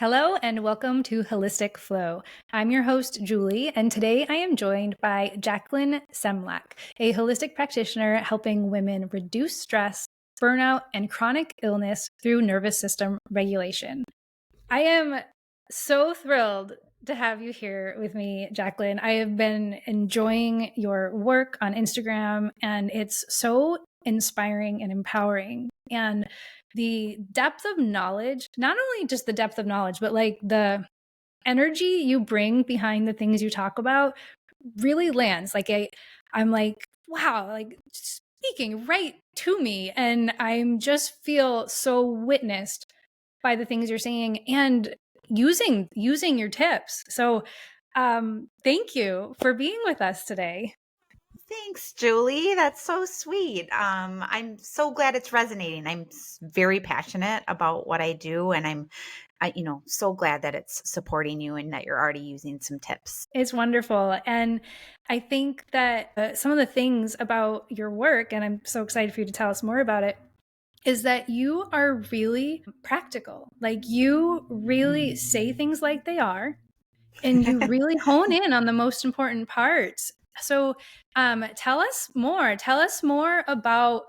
Hello and welcome to Holistic Flow. I'm your host, Julie, and today I am joined by Jaclyn Semlak, a holistic practitioner helping women reduce stress, burnout, and chronic illness through nervous system regulation. I am so thrilled to have you here with me, Jaclyn. I have been enjoying your work on Instagram, and it's so inspiring and empowering. And the depth of knowledge, not only just the depth of knowledge, but like the energy you bring behind the things you talk about really lands. I'm like, wow, like speaking right to me. And I'm just feel so witnessed by the things you're saying and using your tips. So thank you for being with us today. Thanks, Julie. That's so sweet. I'm so glad it's resonating. Very passionate about what I do, and so glad that it's supporting you and that you're already using some tips. It's wonderful. And I think that some of the things about your work, and I'm so excited for you to tell us more about it, is that you are really practical. Like you really say things like they are, and you really hone in on the most important parts. So tell us more. Tell us more about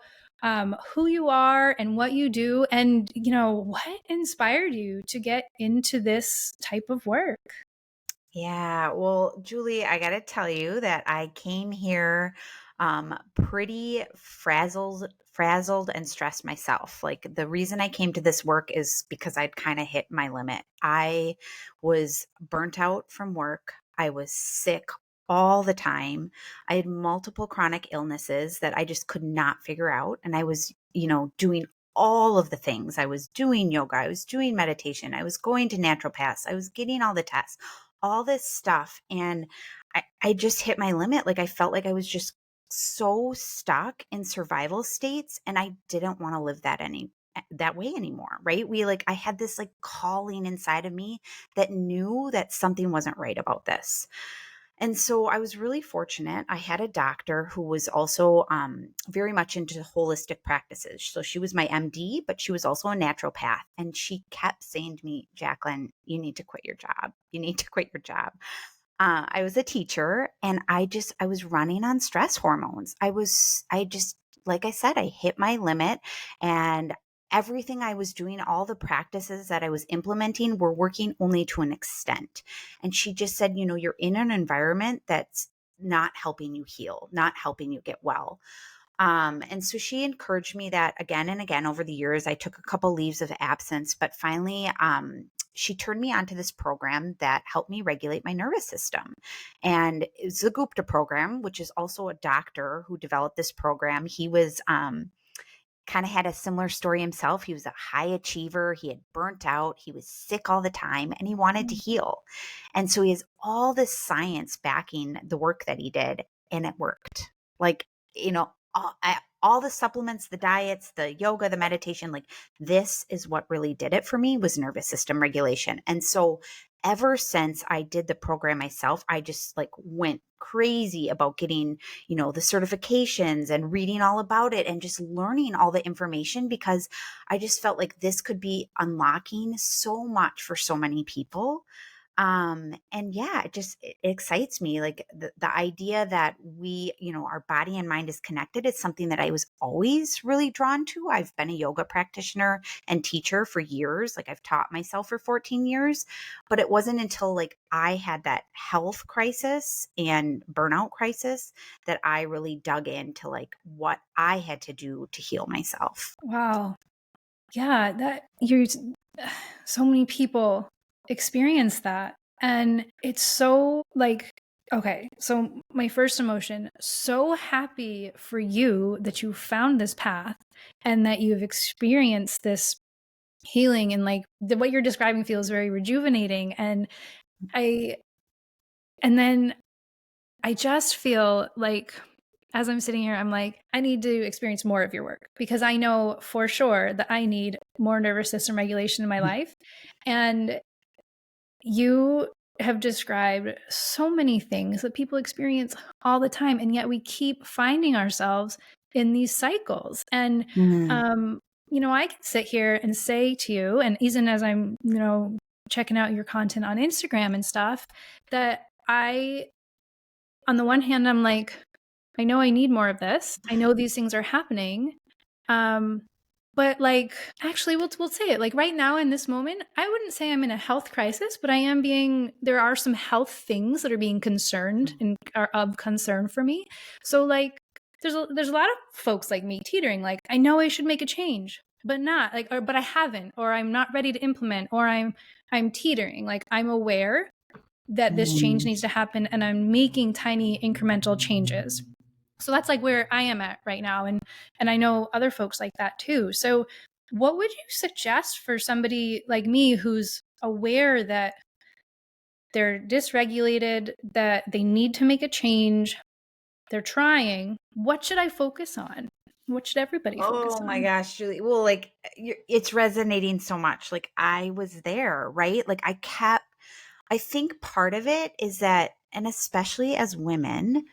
who you are and what you do, and what inspired you to get into this type of work. Yeah, well, Julie, I got to tell you that I came here pretty frazzled and stressed myself. Like the reason I came to this work is because I'd kind of hit my limit. I was burnt out from work. I was sick all the time. I had multiple chronic illnesses that I just could not figure out. And I was, doing all of the things. I was doing yoga, I was doing meditation, I was going to naturopaths, I was getting all the tests, all this stuff. And I just hit my limit. Like I felt like I was just so stuck in survival states and I didn't want to live that way anymore. Right. I had this like calling inside of me that knew that something wasn't right about this. And so I was really fortunate. I had a doctor who was also very much into holistic practices. So she was my MD, but she was also a naturopath. And she kept saying to me, Jaclyn, you need to quit your job. You need to quit your job. I was a teacher and I was running on stress hormones. Like I said, I hit my limit and everything I was doing, all the practices that I was implementing were working only to an extent. And she just said, you're in an environment that's not helping you heal, not helping you get well. And so she encouraged me that again and again over the years. I took a couple leaves of absence, but finally, she turned me onto this program that helped me regulate my nervous system. And it's the Gupta program, which is also a doctor who developed this program. He was kind of had a similar story himself. He was a high achiever. He had burnt out. He was sick all the time and he wanted to heal. And so he has all this science backing the work that he did, and it worked. Like, all the supplements, the diets, the yoga, the meditation, like this is what really did it for me was nervous system regulation. And so ever since I did the program myself, I just like went crazy about getting, the certifications and reading all about it and just learning all the information because I just felt like this could be unlocking so much for so many people. And yeah, it excites me. Like the idea that our body and mind is connected is something that I was always really drawn to. I've been a yoga practitioner and teacher for years. Like I've taught myself for 14 years, but it wasn't until like I had that health crisis and burnout crisis that I really dug into like what I had to do to heal myself. Wow. Yeah, so many people experience that. And it's so like, okay, so my first emotion, so happy for you that you found this path and that you've experienced this healing, and like what you're describing feels very rejuvenating. I, and then I just feel like as I'm sitting here, I'm like, I need to experience more of your work because I know for sure that I need more nervous system regulation in my life. And you have described so many things that people experience all the time. And yet we keep finding ourselves in these cycles. And, Mm. I can sit here and say to you, and even as I'm, checking out your content on Instagram and stuff, that on the one hand, I'm like, I know I need more of this. I know these things are happening. Um, but like, actually, we'll say it. Like right now in this moment, I wouldn't say I'm in a health crisis, but there are some health things that are being concerned and are of concern for me. So like, there's a lot of folks like me teetering. Like, I know I should make a change, but not like, but I haven't, or I'm not ready to implement, or I'm teetering. Like I'm aware that this change Mm. needs to happen and I'm making tiny incremental changes. So that's like where I am at right now, and I know other folks like that too. So what would you suggest for somebody like me who's aware that they're dysregulated, that they need to make a change, they're trying? What should I focus on? What should everybody focus Oh my on? gosh, Julie. Well, like it's resonating so much. Like I was there, right? Like I think part of it is that, and especially as women,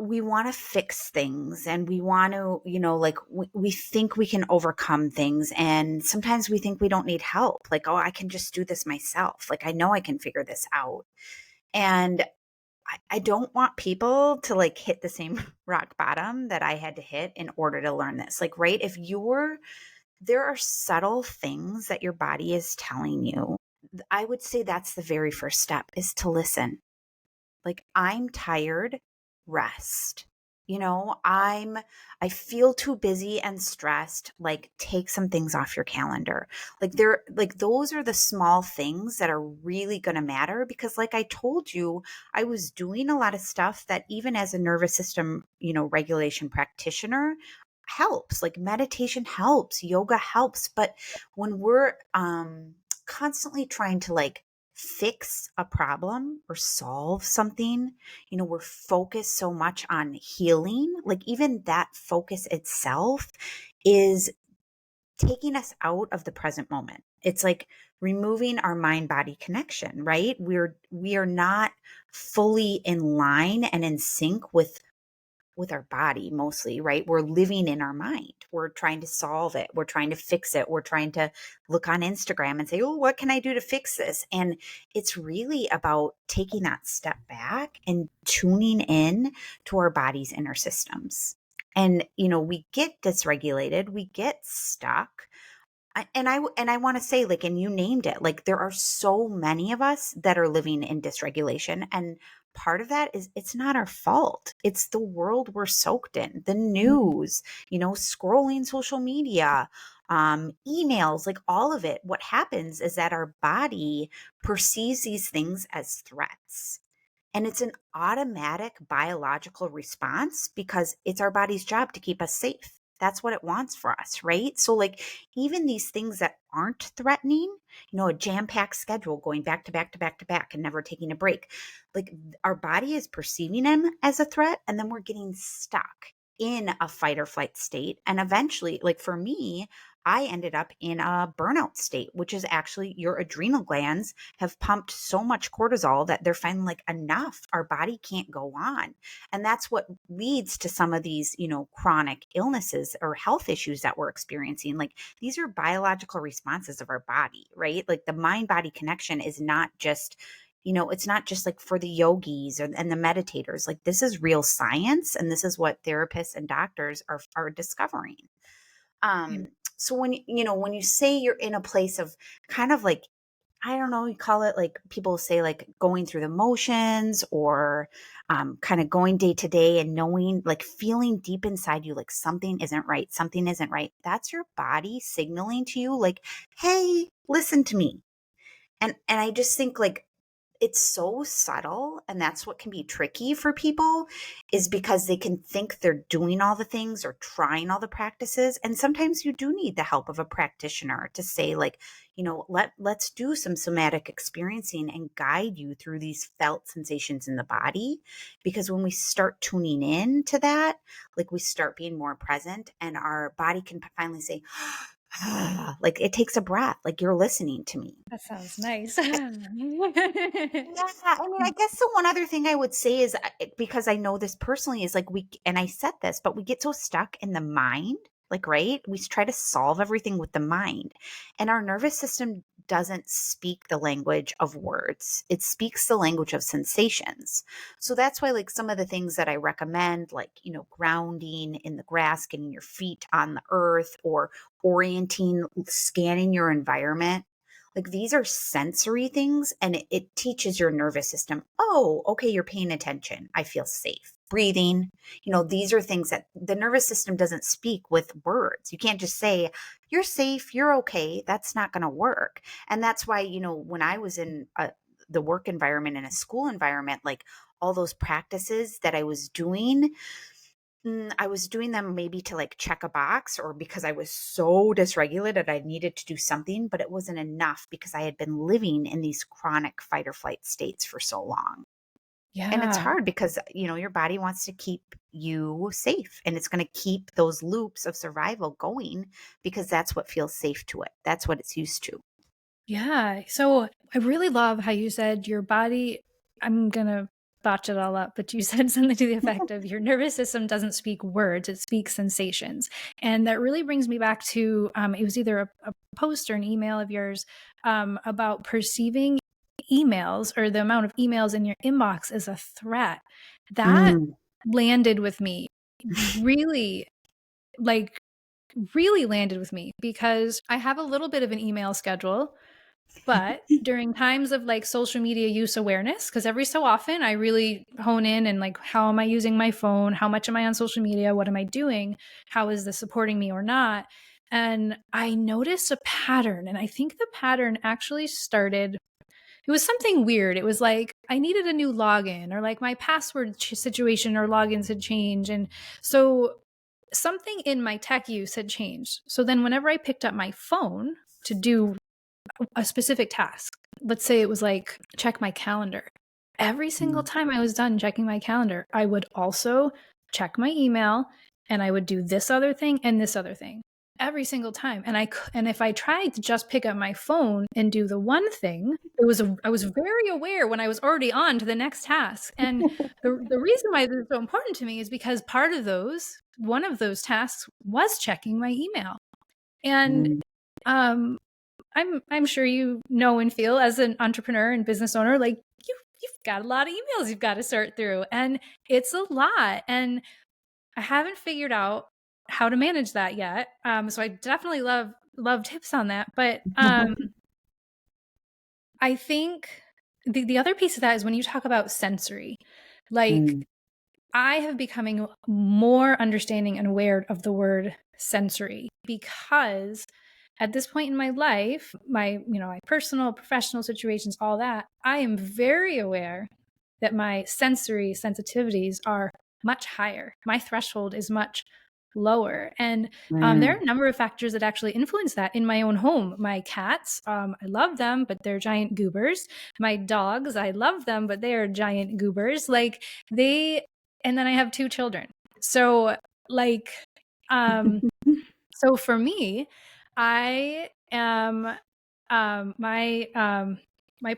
we want to fix things and we want to, like we think we can overcome things. And sometimes we think we don't need help. Like, oh, I can just do this myself. Like, I know I can figure this out. And I don't want people to like hit the same rock bottom that I had to hit in order to learn this. Like, right. There are subtle things that your body is telling you. I would say that's the very first step is to listen. Like, I'm tired, rest. I feel too busy and stressed. Like, take some things off your calendar. Like those are the small things that are really going to matter because like I told you, I was doing a lot of stuff that even as a nervous system, regulation practitioner helps. Like meditation helps, yoga helps, but when we're constantly trying to like fix a problem or solve something, we're focused so much on healing. Like even that focus itself is taking us out of the present moment. It's like removing our mind body connection, right? We are not fully in line and in sync with our body mostly, right? We're living in our mind. We're trying to solve it. We're trying to fix it. We're trying to look on Instagram and say, oh, what can I do to fix this? And it's really about taking that step back and tuning in to our body's inner systems. And, we get dysregulated, we get stuck. And I want to say, like, and you named it, like there are so many of us that are living in dysregulation, and part of that is it's not our fault. It's the world we're soaked in, the news, scrolling social media, emails, like all of it. What happens is that our body perceives these things as threats. And it's an automatic biological response because it's our body's job to keep us safe. That's what it wants for us, right? So, like, even these things that aren't threatening, a jam packed schedule going back to back to back to back and never taking a break, like, our body is perceiving them as a threat. And then we're getting stuck in a fight or flight state. And eventually, like, for me, I ended up in a burnout state, which is actually your adrenal glands have pumped so much cortisol that they're finally like, enough. Our body can't go on. And that's what leads to some of these, chronic illnesses or health issues that we're experiencing. Like these are biological responses of our body, right? Like the mind body connection is not just, it's not just like for the yogis and the meditators. Like this is real science. And this is what therapists and doctors are discovering. Yeah. So when you say you're in a place of kind of like, I don't know, you call it like people say like going through the motions or kind of going day to day and knowing, like feeling deep inside you, like something isn't right, something isn't right. That's your body signaling to you like, hey, listen to me. And I just think like it's so subtle, and that's what can be tricky for people is because they can think they're doing all the things or trying all the practices, and sometimes you do need the help of a practitioner to say like, let's do some somatic experiencing and guide you through these felt sensations in the body, because when we start tuning in to that, like we start being more present and our body can finally say like it takes a breath, like you're listening to me. That sounds nice. Yeah, I mean, I guess the one other thing I would say is because I know this personally is like and I said this, but we get so stuck in the mind. Like, right? We try to solve everything with the mind. And our nervous system doesn't speak the language of words, it speaks the language of sensations. So that's why, like, some of the things that I recommend, like, grounding in the grass, getting your feet on the earth, or orienting, scanning your environment. Like, these are sensory things, and it teaches your nervous system, oh, okay, you're paying attention. I feel safe. Breathing, these are things that the nervous system doesn't speak with words. You can't just say, you're safe, you're okay. That's not going to work. And that's why, when I was in the work environment, in a school environment, like, all those practices that I was doing, I was doing them maybe to, like, check a box, or because I was so dysregulated, I needed to do something, but it wasn't enough because I had been living in these chronic fight or flight states for so long. And it's Yeah. hard because, your body wants to keep you safe, and it's going to keep those loops of survival going because that's what feels safe to it. That's what it's used to. Yeah. So I really love how you said your body, I'm going to botch it all up, but you said something to the effect of your nervous system doesn't speak words, it speaks sensations. And that really brings me back to it was either a post or an email of yours about perceiving emails or the amount of emails in your inbox as a threat. That Mm. landed with me really, like, really landed with me because I have a little bit of an email schedule. But during times of, like, social media use awareness, because every so often I really hone in and, like, how am I using my phone? How much am I on social media? What am I doing? How is this supporting me or not? And I noticed a pattern. And I think the pattern actually started, it was something weird. It was like I needed a new login, or like my password situation or logins had changed. And so something in my tech use had changed. So then whenever I picked up my phone to do a specific task, let's say it was like check my calendar, every single Mm. time I was done checking my calendar, I would also check my email, and I would do this other thing and this other thing every single time. And if I tried to just pick up my phone and do the one thing, I was very aware when I was already on to the next task. And the reason why this is so important to me is because one of those tasks was checking my email. And Mm. um I'm sure you know and feel, as an entrepreneur and business owner, like, you've got a lot of emails you've got to sort through, and it's a lot. And I haven't figured out how to manage that yet. So I definitely love tips on that. But I think the other piece of that is when you talk about sensory, like, Mm. I have becoming more understanding and aware of the word sensory because at this point in my life, my personal, professional situations, all that, I am very aware that my sensory sensitivities are much higher. My threshold is much lower. And there are Mm. a number of factors that actually influence that in my own home. My cats, I love them, but they're giant goobers. My dogs, I love them, but they are giant goobers. Like, they, and then I have two children. So, like, um, so for me, I am my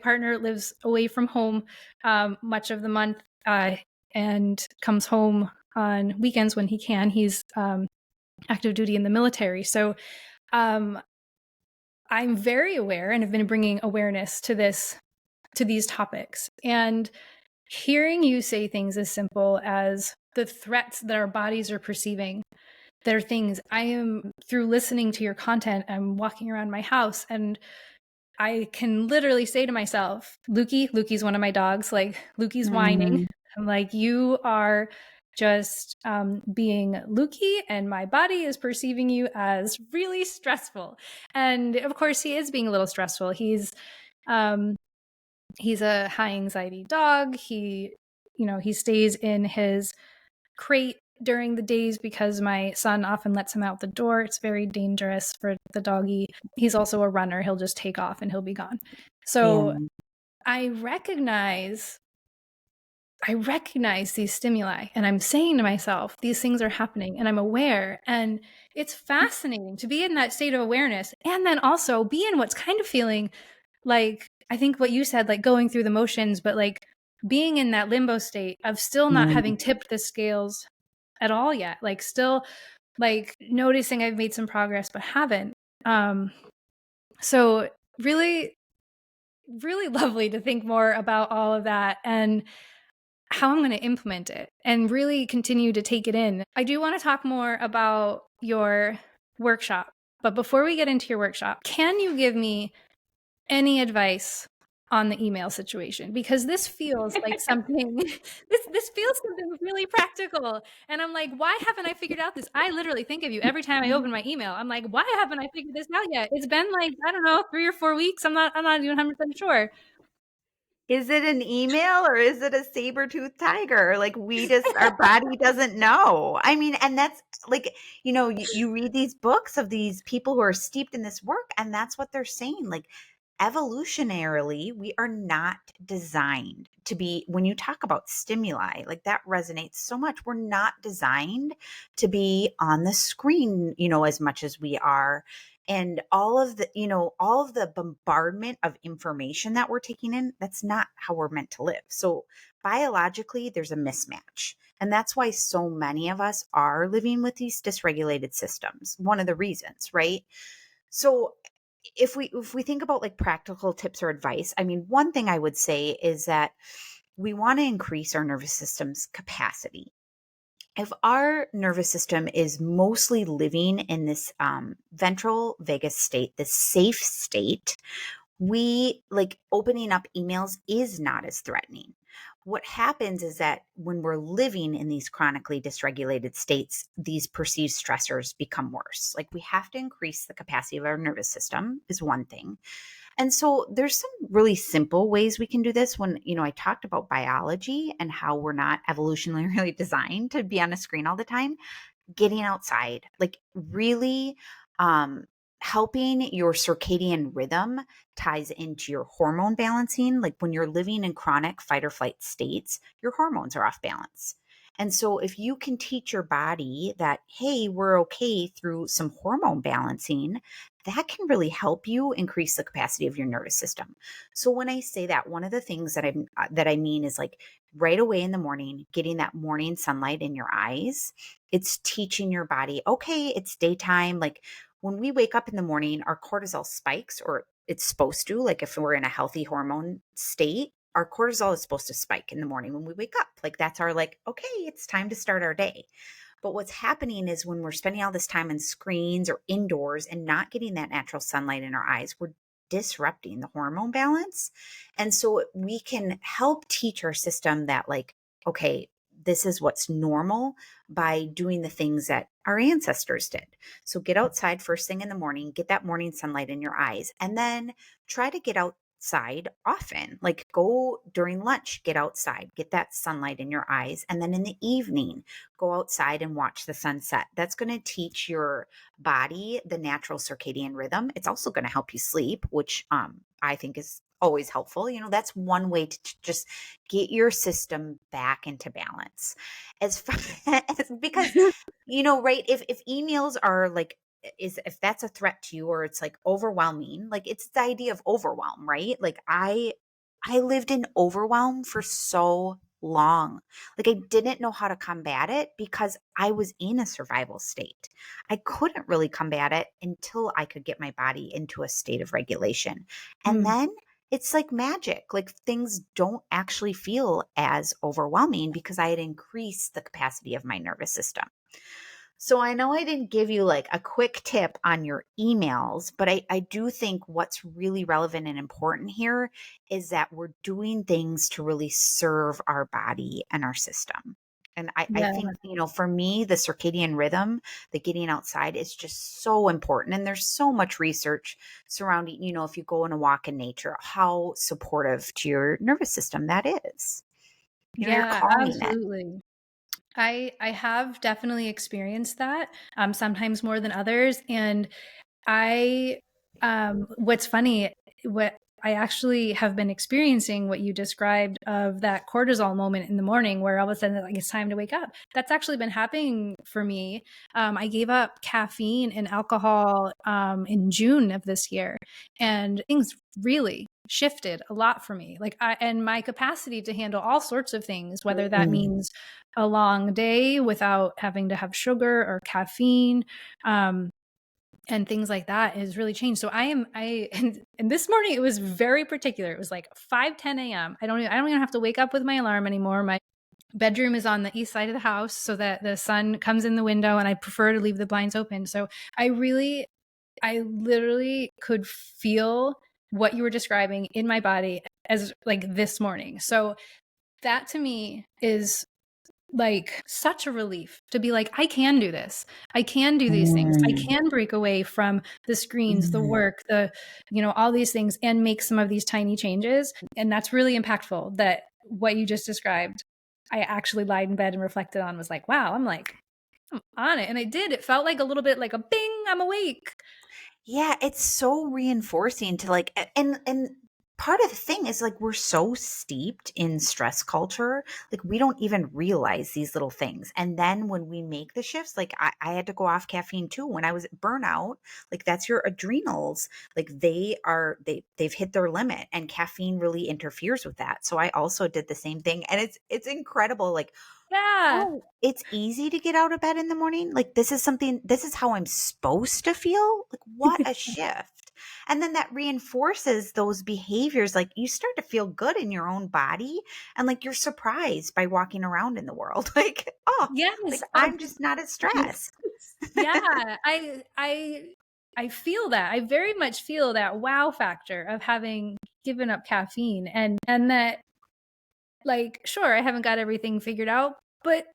partner lives away from home much of the month, and comes home on weekends when he can. He's active duty in the military, so um, I'm very aware and have been bringing awareness to these topics. And hearing you say things as simple as the threats that our bodies are perceiving, there are things I am, through listening to your content, I'm walking around my house and I can literally say to myself, Lukey's one of my dogs, like, Lukey's whining. Mm. I'm like, you are just being Lukey, and my body is perceiving you as really stressful. And of course, he is being a little stressful. Um, he's a high anxiety dog. He stays in his crate during the days because my son often lets him out the door. It's very dangerous for the doggy. He's also a runner. He'll just take off and he'll be gone. Yeah. So I recognize these stimuli, and I'm saying to myself, these things are happening, and I'm aware. And it's fascinating to be in that state of awareness, and then also be in what's kind of feeling like, I think what you said, like going through the motions, but like being in that limbo state of still not Mm. having tipped the scales at all yet, like still like noticing I've made some progress but haven't. Um, so really, really lovely to think more about all of that and how I'm going to implement it and really continue to take it in. I do want to talk more about your workshop, but before we get into your workshop, can you give me any advice on the email situation? Because this feels like something this feels something really practical. And I'm like, why haven't I figured out this? I literally think of you every time I open my email. I'm like, why haven't I figured this out yet? It's been like, I don't know, 3 or 4 weeks. I'm not even 100% sure. Is it an email or is it a saber-toothed tiger? Like, we just, our body doesn't know. I mean, and that's like, you read these books of these people who are steeped in this work, and that's what they're saying. Like, evolutionarily, we are not designed to be, when you talk about stimuli, like that resonates so much. We're not designed to be on the screen, as much as we are. And all of the bombardment of information that we're taking in, that's not how we're meant to live. So biologically, there's a mismatch. And that's why so many of us are living with these dysregulated systems. One of the reasons, right? So if we think about like practical tips or advice, I mean, one thing I would say is that we want to increase our nervous system's capacity. If our nervous system is mostly living in this ventral vagus state, this safe state, we like opening up emails is not as threatening. What happens is that when we're living in these chronically dysregulated states, these perceived stressors become worse. Like, we have to increase the capacity of our nervous system, is one thing. And so there's some really simple ways we can do this. When, I talked about biology and how we're not evolutionarily really designed to be on a screen all the time, getting outside, like really um, helping your circadian rhythm ties into your hormone balancing. Like, when you're living in chronic fight or flight states, your hormones are off balance. And so if you can teach your body that, hey, we're okay through some hormone balancing, that can really help you increase the capacity of your nervous system. So when I say that, one of the things that I mean is like right away in the morning, getting that morning sunlight in your eyes. It's teaching your body, okay, it's daytime. Like, when we wake up in the morning, our cortisol spikes, or it's supposed to. Like, if we're in a healthy hormone state, our cortisol is supposed to spike in the morning when we wake up. Like, that's our, like, okay, it's time to start our day. But what's happening is when we're spending all this time on screens or indoors and not getting that natural sunlight in our eyes, we're disrupting the hormone balance. And so we can help teach our system that, like, okay, this is what's normal, by doing the things that our ancestors did. So get outside first thing in the morning, get that morning sunlight in your eyes, and then try to get outside often. Like, go during lunch, get outside, get that sunlight in your eyes. And then in the evening, go outside and watch the sunset. That's going to teach your body the natural circadian rhythm. It's also going to help you sleep, which I think is always helpful. That's one way to just get your system back into balance. As far as, because, right, if emails are like, is if that's a threat to you, or it's like overwhelming, like, it's the idea of overwhelm, right? Like, I lived in overwhelm for so long. Like, I didn't know how to combat it because I was in a survival state. I couldn't really combat it until I could get my body into a state of regulation. And Mm. then it's like magic. Like, things don't actually feel as overwhelming because I had increased the capacity of my nervous system. So I know I didn't give you like a quick tip on your emails, but I do think what's really relevant and important here is that we're doing things to really serve our body and our system. And I Yeah. think, for me, the circadian rhythm, the getting outside, is just so important. And there's so much research surrounding, if you go on a walk in nature, how supportive to your nervous system that is. You're Yeah, calming it. absolutely. I have definitely experienced that, sometimes more than others. And I what's funny, what I actually have been experiencing what you described of that cortisol moment in the morning where all of a sudden like it's time to wake up. That's actually been happening for me. I gave up caffeine and alcohol in June of this year, and things really shifted a lot for me. And my capacity to handle all sorts of things, whether that Mm. means a long day without having to have sugar or caffeine, and things like that has really changed. So and this morning it was very particular. It was like 5:10 a.m. I don't even have to wake up with my alarm anymore. My bedroom is on the east side of the house so that the sun comes in the window, and I prefer to leave the blinds open. So I literally could feel what you were describing in my body as like this morning. So that to me is like such a relief to be like, I can do this. I can do these things. I Mm. can break away from the screens, the Mm. work, all these things, and make some of these tiny changes. And that's really impactful that what you just described, I actually lied in bed and reflected on, was like, wow, I'm on it. And I did. It felt like a little bit like a bing, I'm awake. Yeah, it's so reinforcing to like and part of the thing is like we're so steeped in stress culture, like we don't even realize these little things. And then when we make the shifts, like I had to go off caffeine too when I was at burnout, like that's your adrenals, like they've hit their limit and caffeine really interferes with that. So I also did the same thing. And it's incredible. Like, Yeah. oh, it's easy to get out of bed in the morning. Like this is how I'm supposed to feel. Like what a shift. And then that reinforces those behaviors. Like you start to feel good in your own body and like you're surprised by walking around in the world. Like, oh, like Yes. I'm just not as stressed. Yeah. I feel that. I very much feel that wow factor of having given up caffeine, and that, like, sure, I haven't got everything figured out, but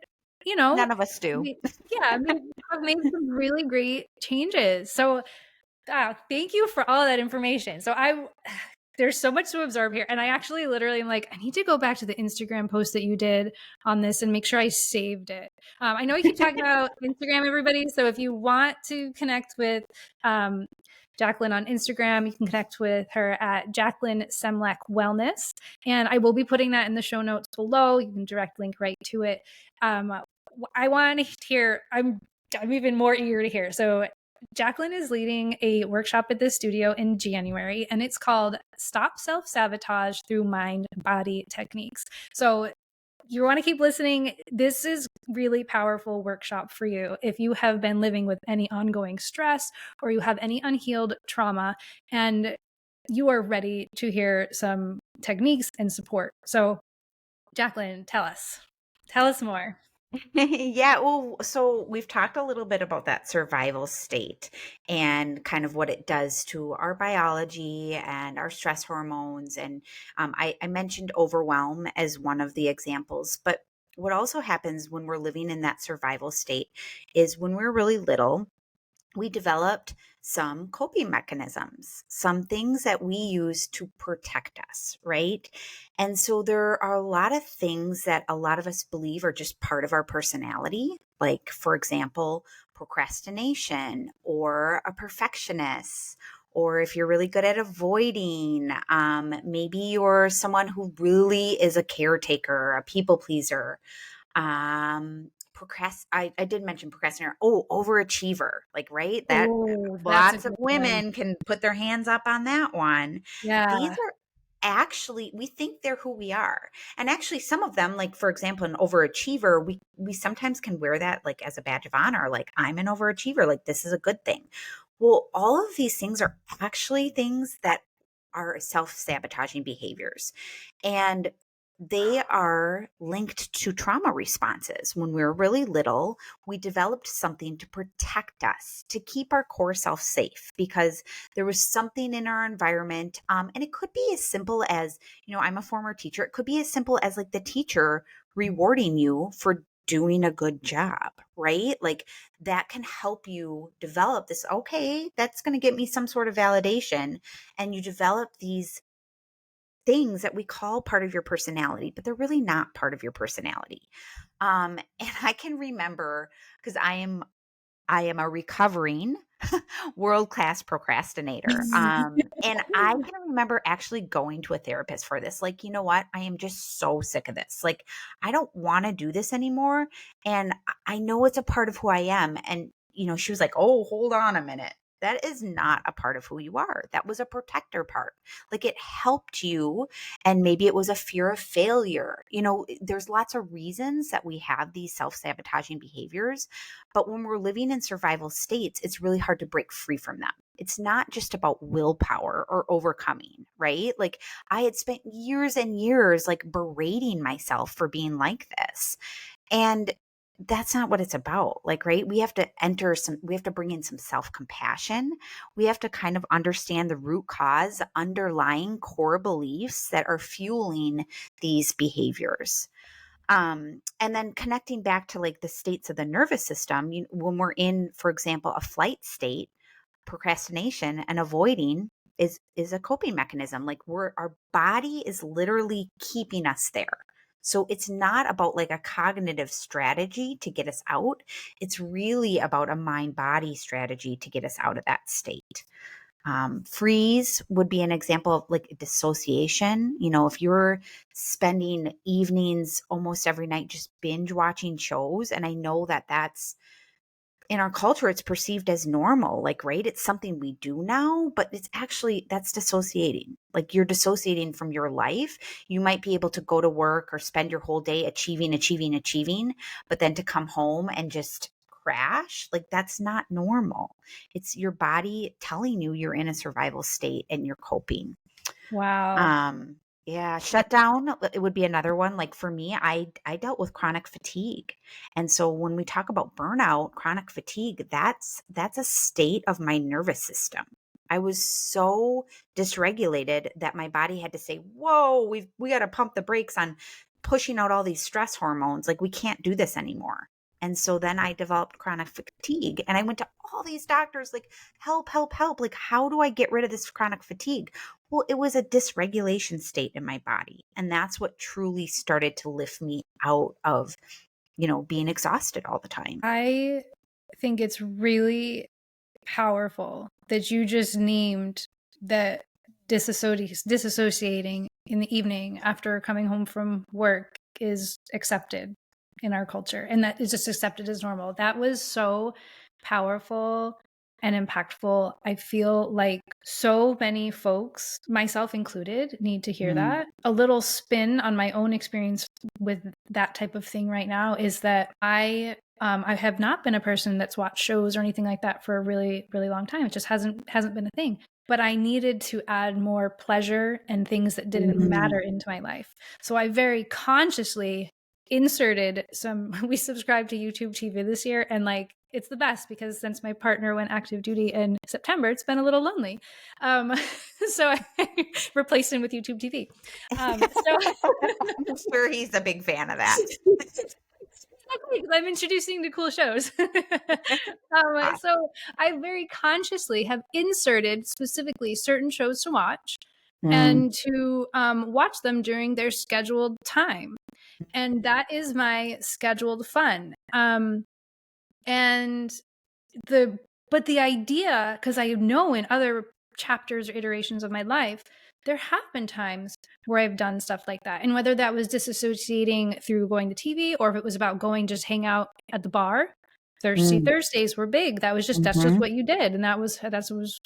you know, None of us do. yeah, I mean, I've made some really great changes. So thank you for all that information. So there's so much to absorb here. And I actually literally am like, I need to go back to the Instagram post that you did on this and make sure I saved it. I know we keep talking about Instagram, everybody. So if you want to connect with um, Jaclyn on Instagram, you can connect with her at Jaclyn Semlak Wellness. And I will be putting that in the show notes below. You can direct link right to it. I want to hear, I'm even more eager to hear. So Jaclyn is leading a workshop at the studio in January, and it's called Stop Self-Sabotage Through Mind-Body Techniques. So you want to keep listening. This is really powerful workshop for you if you have been living with any ongoing stress or you have any unhealed trauma and you are ready to hear some techniques and support. So Jaclyn, tell us more. Yeah, well, so we've talked a little bit about that survival state and kind of what it does to our biology and our stress hormones. And I mentioned overwhelm as one of the examples, but what also happens when we're living in that survival state is when we're really little, we developed some coping mechanisms, some things that we use to protect us, right? And so there are a lot of things that a lot of us believe are just part of our personality. Like, for example, procrastination or a perfectionist. Or if you're really good at avoiding, maybe you're someone who really is a caretaker, a people pleaser. I did mention procrastinator. Oh, overachiever. Like, right? That Oh, that's a lots of good one. women can put their hands up on that one. These Yeah. are actually, we think they're who we are. And actually some of them, like for example, an overachiever, we sometimes can wear that like as a badge of honor, like I'm an overachiever, like this is a good thing. Well, all of these things are actually things that are self-sabotaging behaviors. And they are linked to trauma responses. When we were really little, we developed something to protect us, to keep our core self safe, because there was something in our environment. And it could be as simple as, I'm a former teacher. It could be as simple as like the teacher rewarding you for doing a good job, right? Like that can help you develop this, okay, that's going to get me some sort of validation. And you develop these things that we call part of your personality, but they're really not part of your personality. And I can remember because I am I am a recovering world-class procrastinator. And I can remember actually going to a therapist for this. Like, you know what? I am just so sick of this. Like, I don't want to do this anymore. And I know it's a part of who I am. And, she was like, oh, hold on a minute. That is not a part of who you are. That was a protector part. Like, it helped you. And maybe it was a fear of failure. There's lots of reasons that we have these self-sabotaging behaviors. But when we're living in survival states, it's really hard to break free from them. It's not just about willpower or overcoming, right? Like, I had spent years and years like berating myself for being like this. And that's not what it's about. Like, right? We have to bring in some self compassion. We have to kind of understand the root cause, underlying core beliefs that are fueling these behaviors. And then connecting back to like the states of the nervous system, when we're in, for example, a flight state, procrastination and avoiding is a coping mechanism. Like, our body is literally keeping us there. So it's not about like a cognitive strategy to get us out. It's really about a mind body strategy to get us out of that state. Freeze would be an example of like dissociation. If you're spending evenings almost every night just binge watching shows, and I know that that's in our culture, it's perceived as normal, like, right? It's something we do now, but that's dissociating. Like, you're dissociating from your life. You might be able to go to work or spend your whole day achieving, but then to come home and just crash, like, that's not normal. It's your body telling you you're in a survival state and you're coping. Wow. Um, yeah, shutdown, it would be another one. Like, for me, I dealt with chronic fatigue. And so when we talk about burnout, chronic fatigue, that's a state of my nervous system. I was so dysregulated that my body had to say, "Whoa, we got to pump the brakes on pushing out all these stress hormones. Like, we can't do this anymore." And so then I developed chronic fatigue, and I went to all these doctors like, "Help, help, help. Like, how do I get rid of this chronic fatigue?" Well, it was a dysregulation state in my body. And that's what truly started to lift me out of, being exhausted all the time. I think it's really powerful that you just named that disassociating in the evening after coming home from work is accepted in our culture, and that is just accepted as normal. That was so powerful and impactful. I feel like so many folks, myself included, need to hear Mm. that. A little spin on my own experience with that type of thing right now is that I have not been a person that's watched shows or anything like that for a really, really long time. It just hasn't been a thing. But I needed to add more pleasure and things that didn't Mm. matter into my life. So I very consciously inserted some. We subscribed to YouTube TV this year, and like it's the best because since my partner went active duty in September, it's been a little lonely. Um, so I replaced him with YouTube TV. I'm sure he's a big fan of that. Exactly, because I'm introducing the cool shows. Ah. So I very consciously have inserted specifically certain shows to watch Mm. and to watch them during their scheduled time. And that is my scheduled fun. And the but the idea, because I know in other chapters or iterations of my life, there have been times where I've done stuff like that. And whether that was disassociating through going to TV or if it was about going just hang out at the bar. Mm. Thursdays were big. That's just Mhm. what you did. And that was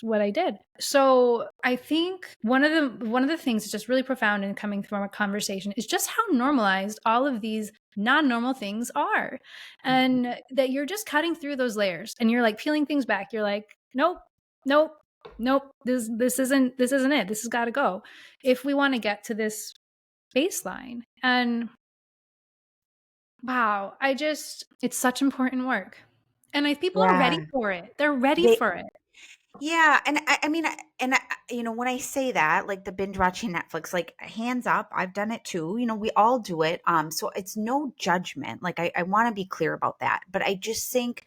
what I did. So I think one of the things that's just really profound in coming from a conversation is just how normalized all of these non-normal things are. And that you're just cutting through those layers and you're like peeling things back. You're like, nope, nope, nope. This isn't it. This has got to go if we want to get to this baseline. And wow, it's such important work. And people are ready Yeah. for it. They're ready They for it. Yeah, and I mean, when I say that, like the binge watching Netflix, like, hands up, I've done it too. We all do it. So it's no judgment. Like, I want to be clear about that. But I just think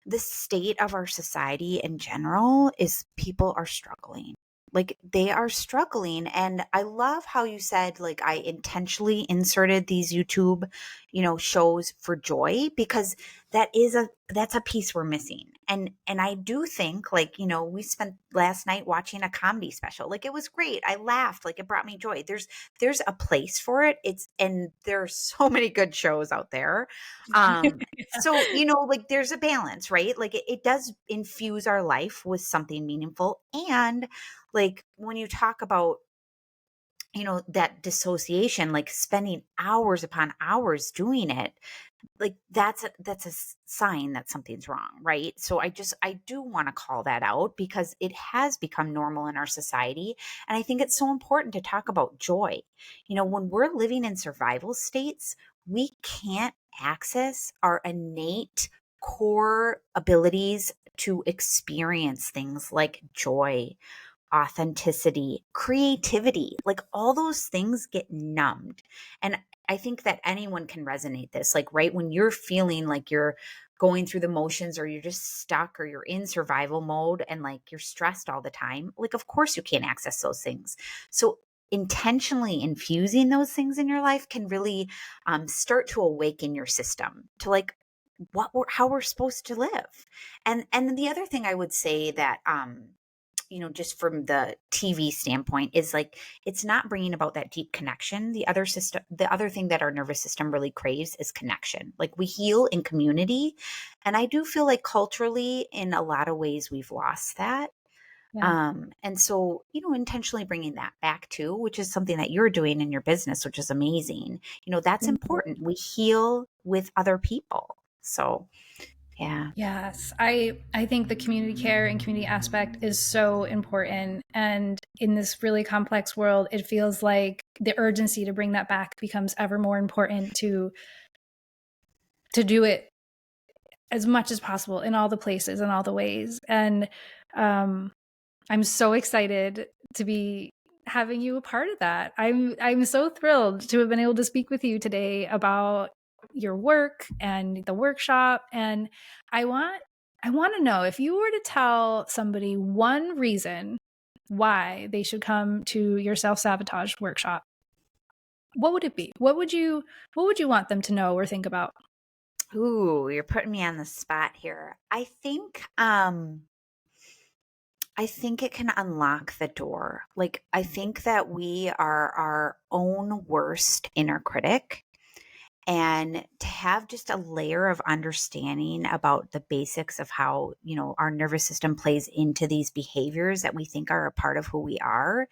the state of our society in general is people are struggling. Like, they are struggling. And I love how you said, like, I intentionally inserted these YouTube, shows for joy, because that's a piece we're missing. And I do think, like, we spent last night watching a comedy special. Like, it was great. I laughed. Like, it brought me joy. There's a place for it. And there's so many good shows out there. So, like, there's a balance, right? Like, it does infuse our life with something meaningful. And like, when you talk about, that dissociation, like spending hours upon hours doing it, like that's a sign that something's wrong, right? So I do want to call that out, because it has become normal in our society. And I think it's so important to talk about joy. When we're living in survival states, we can't access our innate core abilities to experience things like joy, authenticity, creativity. Like, all those things get numbed. And I think that anyone can resonate this. Like, right when you're feeling like you're going through the motions, or you're just stuck, or you're in survival mode, and like you're stressed all the time, like, of course you can't access those things. So intentionally infusing those things in your life can really start to awaken your system to, like, how we're supposed to live. And the other thing I would say that just from the TV standpoint, is like, it's not bringing about that deep connection. The other thing that our nervous system really craves is connection. Like, we heal in community. And I do feel like culturally, in a lot of ways, we've lost that. Yeah. And so, intentionally bringing that back too, which is something that you're doing in your business, which is amazing. That's Thank you. important. We heal with other people. So, yeah. Yes, I think the community care and community aspect is so important. And in this really complex world, it feels like the urgency to bring that back becomes ever more important to do it as much as possible in all the places and all the ways. And I'm so excited to be having you a part of that. I'm so thrilled to have been able to speak with you today about your work and the workshop. And I want to know, if you were to tell somebody one reason why they should come to your self-sabotage workshop, what would it be? What would you want them to know or think about? Ooh, you're putting me on the spot here. I think it can unlock the door. Like, I think that we are our own worst inner critic. And to have just a layer of understanding about the basics of how, our nervous system plays into these behaviors that we think are a part of who we are,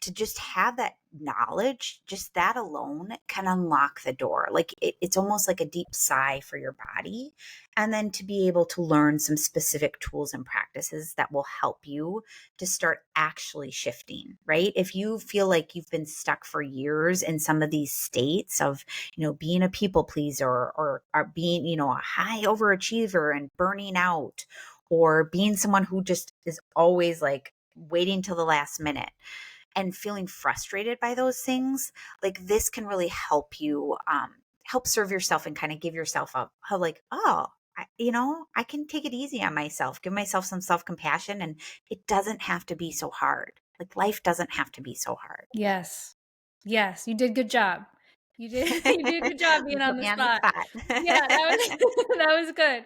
to just have that knowledge, just that alone can unlock the door. Like, it's almost like a deep sigh for your body. And then to be able to learn some specific tools and practices that will help you to start actually shifting, right? If you feel like you've been stuck for years in some of these states of, being a people pleaser, or being, a high overachiever and burning out, or being someone who just is always like waiting till the last minute and feeling frustrated by those things, like, this can really help you help serve yourself and kind of give yourself a like, oh, I can take it easy on myself, give myself some self-compassion, and it doesn't have to be so hard. Like, life doesn't have to be so hard. Yes. Yes, you did good job. You did a good job You being on put the me on the spot. spot. Yeah, that was that was good.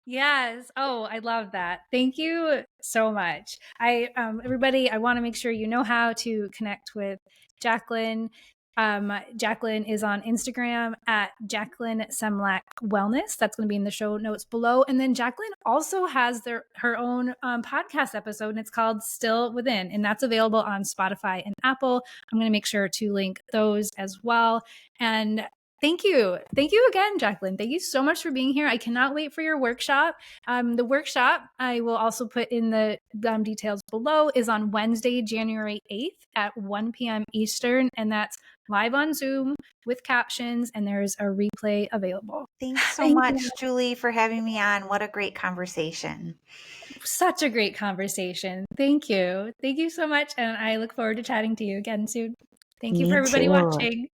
Yes. Oh, I love that. Thank you so much. Everybody, I want to make sure you know how to connect with Jaclyn. Jaclyn is on Instagram at Jaclyn Semlak Wellness. That's going to be in the show notes below. And then Jaclyn also has her own podcast episode, and it's called Still Within, and that's available on Spotify and Apple. I'm going to make sure to link those as well. And thank you. Thank you again, Jaclyn. Thank you so much for being here. I cannot wait for your workshop. The workshop, I will also put in the details below, is on Wednesday, January 8th at 1 p.m. Eastern, and that's live on Zoom with captions, and there's a replay available. Thanks so Thank you. much, Julie, for having me on. What a great conversation. Such a great conversation. Thank you. Thank you so much, and I look forward to chatting to you again soon. Thank you for Me everybody too. watching.